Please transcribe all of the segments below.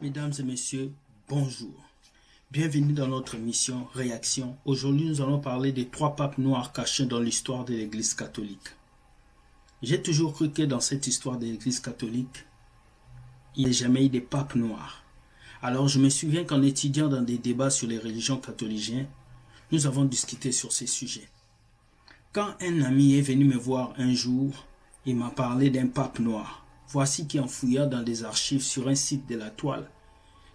Mesdames et messieurs, bonjour. Bienvenue dans notre émission Réaction. Aujourd'hui, nous allons parler des 3 papes noirs cachés dans l'histoire de l'Église catholique. J'ai toujours cru que dans cette histoire de l'Église catholique, il n'y a jamais eu de papes noirs. Alors, je me souviens qu'en étudiant dans des débats sur les religions catholiques, nous avons discuté sur ces sujets. Quand un ami est venu me voir un jour, il m'a parlé d'un pape noir. Voici qu'en fouillant dans des archives sur un site de la Toile,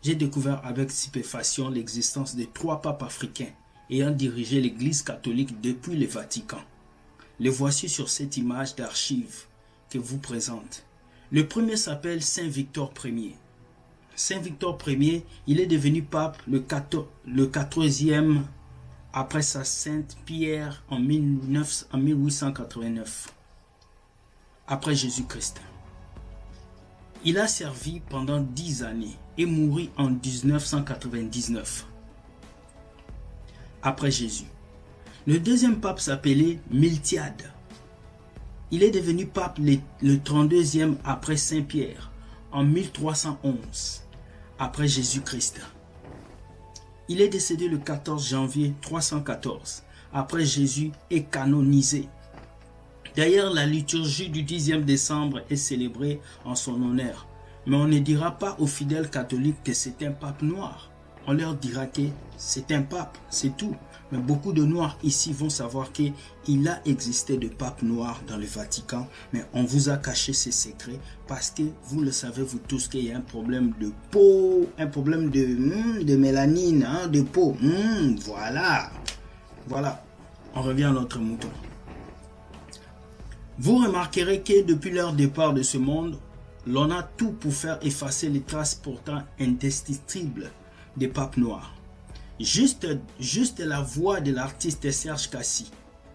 j'ai découvert avec stupéfaction l'existence de 3 papes africains ayant dirigé l'Église catholique depuis le Vatican. Les voici sur cette image d'archive que vous présente. Le premier s'appelle Saint Victor Ier. Saint Victor Ier, il est devenu pape le 14e après sa sainte Pierre en 1889, après Jésus-Christ. Il a servi pendant 10 années et mourut en 1999, après Jésus. Le deuxième pape s'appelait Miltiade. Il est devenu pape le 32e après Saint-Pierre, en 1311, après Jésus-Christ. Il est décédé le 14 janvier 314, après Jésus est canonisé. D'ailleurs, la liturgie du 10e décembre est célébrée en son honneur. Mais on ne dira pas aux fidèles catholiques que c'est un pape noir. On leur dira que c'est un pape, c'est tout. Mais beaucoup de noirs ici vont savoir qu'il a existé de papes noirs dans le Vatican. Mais on vous a caché ces secrets parce que vous le savez vous tous qu'il y a un problème de peau, un problème de mélanine, de peau. Voilà, on revient à notre mouton. Vous remarquerez que depuis leur départ de ce monde, l'on a tout pour faire effacer les traces pourtant indestructibles des papes noirs. Juste la voix de l'artiste Serge Cassi.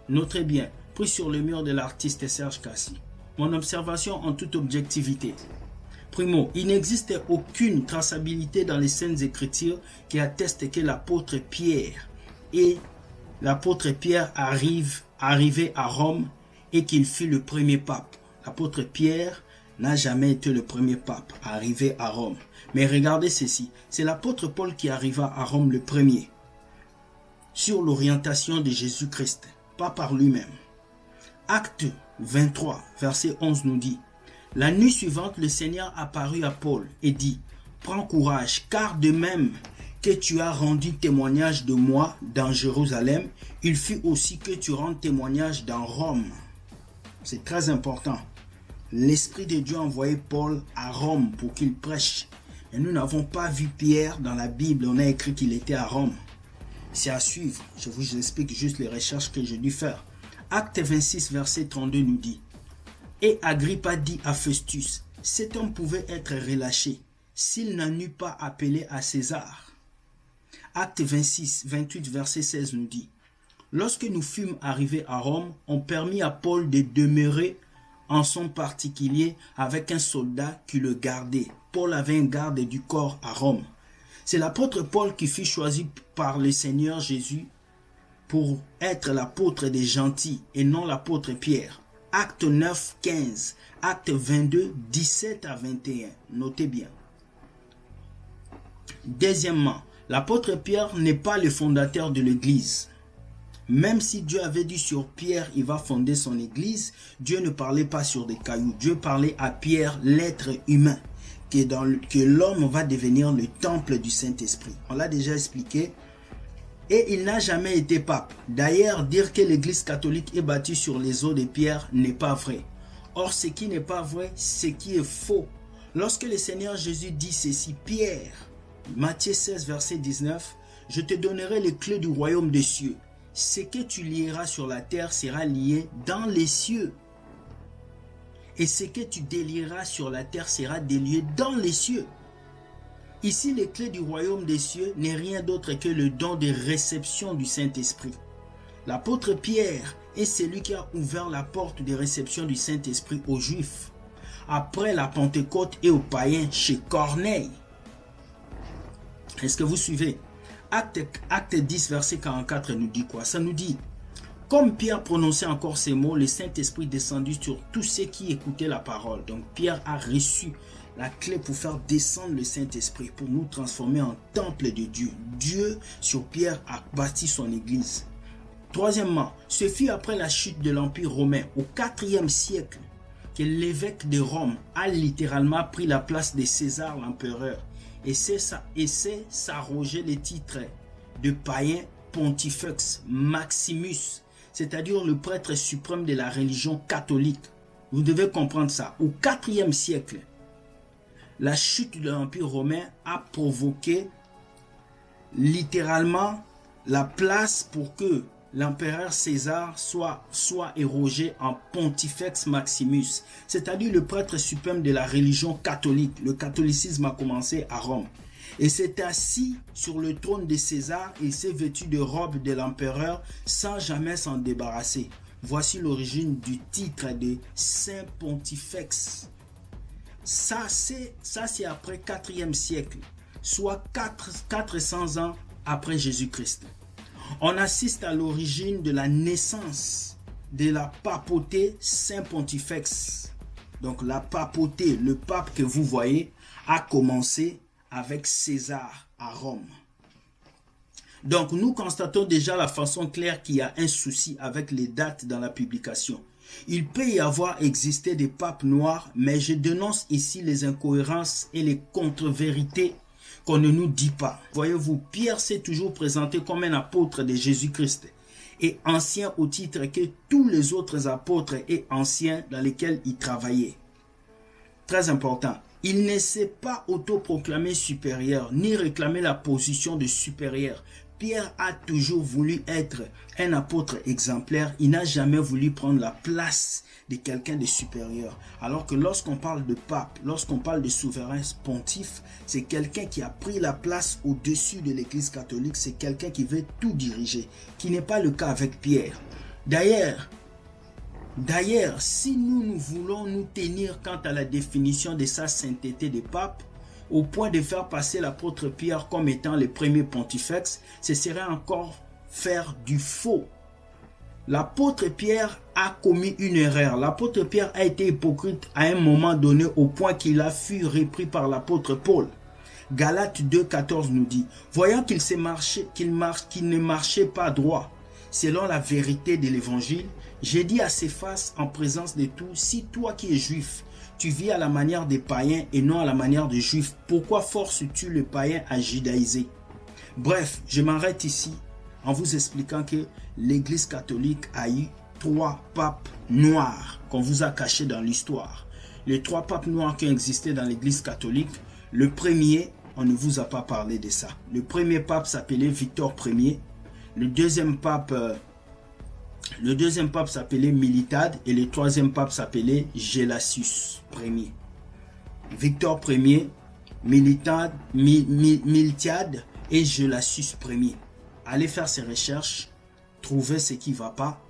Notez bien, pris sur le mur de l'artiste Serge Cassi. Mon observation en toute objectivité. Primo, il n'existe aucune traçabilité dans les Saintes Écritures qui atteste que l'apôtre Pierre arrivé à Rome et qu'il fut le premier pape. L'apôtre Pierre n'a jamais été le premier pape arrivé à Rome. Mais regardez ceci, c'est l'apôtre Paul qui arriva à Rome le premier, sur l'orientation de Jésus-Christ, pas par lui-même. Acte 23, verset 11 nous dit, « La nuit suivante, le Seigneur apparut à Paul et dit, « Prends courage, car de même que tu as rendu témoignage de moi dans Jérusalem, il fut aussi que tu rendes témoignage dans Rome. » C'est très important. L'Esprit de Dieu a envoyé Paul à Rome pour qu'il prêche. Et nous n'avons pas vu Pierre dans la Bible. On a écrit qu'il était à Rome. C'est à suivre. Je vous explique juste les recherches que j'ai dû faire. Acte 26, verset 32 nous dit, « Et Agrippa dit à Festus, cet homme pouvait être relâché s'il n'en eût pas appelé à César. » Acte 28, verset 16 nous dit, « Lorsque nous fûmes arrivés à Rome, on permit à Paul de demeurer en son particulier avec un soldat qui le gardait. » Paul avait un garde du corps à Rome. C'est l'apôtre Paul qui fut choisi par le Seigneur Jésus pour être l'apôtre des gentils et non l'apôtre Pierre. Acte 9, 15, Acte 22, 17 à 21. Notez bien. Deuxièmement, l'apôtre Pierre n'est pas le fondateur de l'Église. Même si Dieu avait dit sur Pierre, il va fonder son Église, Dieu ne parlait pas sur des cailloux. Dieu parlait à Pierre, l'être humain, que l'homme va devenir le temple du Saint-Esprit. On l'a déjà expliqué. Et il n'a jamais été pape. D'ailleurs, dire que l'Église catholique est bâtie sur les os de Pierre n'est pas vrai. Or, ce qui n'est pas vrai, ce qui est faux. Lorsque le Seigneur Jésus dit ceci, Pierre, Matthieu 16, verset 19, « Je te donnerai les clés du royaume des cieux. Ce que tu lieras sur la terre sera lié dans les cieux. Et ce que tu délieras sur la terre sera délié dans les cieux. » Ici, les clés du royaume des cieux n'est rien d'autre que le don de réception du Saint-Esprit. L'apôtre Pierre est celui qui a ouvert la porte de réception du Saint-Esprit aux Juifs, après la Pentecôte et aux païens chez Corneille. Est-ce que vous suivez? Acte 10, verset 44 nous dit quoi? Ça nous dit, comme Pierre prononçait encore ces mots, le Saint-Esprit descendit sur tous ceux qui écoutaient la parole. Donc Pierre a reçu la clé pour faire descendre le Saint-Esprit, pour nous transformer en temple de Dieu. Dieu, sur Pierre, a bâti son église. Troisièmement, ce fut après la chute de l'Empire romain, au IVe siècle, que l'évêque de Rome a littéralement pris la place de César l'empereur et s'est s'arroger le titre de païen Pontifex Maximus, c'est-à-dire le prêtre suprême de la religion catholique. Vous devez comprendre ça. Au IVe siècle, la chute de l'Empire romain a provoqué littéralement la place pour que l'empereur César soit érigé en Pontifex Maximus, c'est-à-dire le prêtre suprême de la religion catholique. Le catholicisme a commencé à Rome. Et s'est assis sur le trône de César, il s'est vêtu de robe de l'empereur sans jamais s'en débarrasser. Voici l'origine du titre de Saint Pontifex. Ça c'est après 4e siècle, soit 400 ans après Jésus-Christ. On assiste à l'origine de la naissance de la papauté Saint Pontifex. Donc la papauté, le pape que vous voyez, a commencé avec César à Rome. Donc nous constatons déjà la façon claire qu'il y a un souci avec les dates dans la publication. Il peut y avoir existé des papes noirs, mais je dénonce ici les incohérences et les contre-vérités qu'on ne nous dit pas. Voyez-vous, Pierre s'est toujours présenté comme un apôtre de Jésus-Christ et ancien au titre que tous les autres apôtres et anciens dans lesquels il travaillait. Très important. Il ne s'est pas autoproclamé supérieur, ni réclamé la position de supérieur. Pierre a toujours voulu être un apôtre exemplaire. Il n'a jamais voulu prendre la place de quelqu'un de supérieur. Alors que lorsqu'on parle de pape, lorsqu'on parle de souverain pontife, c'est quelqu'un qui a pris la place au-dessus de l'Église catholique. C'est quelqu'un qui veut tout diriger, qui n'est pas le cas avec Pierre. D'ailleurs, si nous voulons nous tenir quant à la définition de sa sainteté de pape, au point de faire passer l'apôtre Pierre comme étant le premier pontifex, ce serait encore faire du faux. L'apôtre Pierre a commis une erreur. L'apôtre Pierre a été hypocrite à un moment donné au point qu'il a fui repris par l'apôtre Paul. Galates 2,14 nous dit, voyant qu'il ne marchait pas droit, selon la vérité de l'évangile, j'ai dit à Céphas en présence de tous, si toi qui es juif, tu vis à la manière des païens et non à la manière des juifs, pourquoi forces-tu le païen à judaïser? Bref, je m'arrête ici en vous expliquant que l'Église catholique a eu 3 papes noirs qu'on vous a cachés dans l'histoire. Les 3 papes noirs qui ont existé dans l'Église catholique, le premier, on ne vous a pas parlé de ça. Le premier pape s'appelait Victor Ier, le deuxième pape s'appelait Militade et le troisième pape s'appelait Gelasius Ier. Victor Ier, Militade et Gelasius Ier. Allez faire ces recherches, trouvez ce qui ne va pas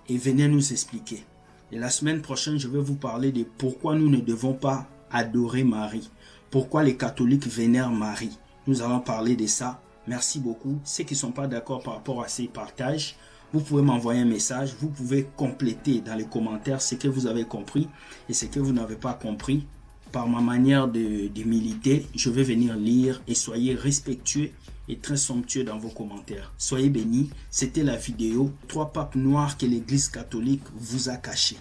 et venez nous expliquer. Et la semaine prochaine, je vais vous parler de pourquoi nous ne devons pas adorer Marie. Pourquoi les catholiques vénèrent Marie. Nous allons parler de ça. Merci beaucoup. Ceux qui ne sont pas d'accord par rapport à ces partages, vous pouvez m'envoyer un message. Vous pouvez compléter dans les commentaires ce que vous avez compris et ce que vous n'avez pas compris. Par ma manière de militer, je vais venir lire et soyez respectueux et très somptueux dans vos commentaires. Soyez bénis. C'était la vidéo 3 papes noirs que l'Église catholique vous a cachés.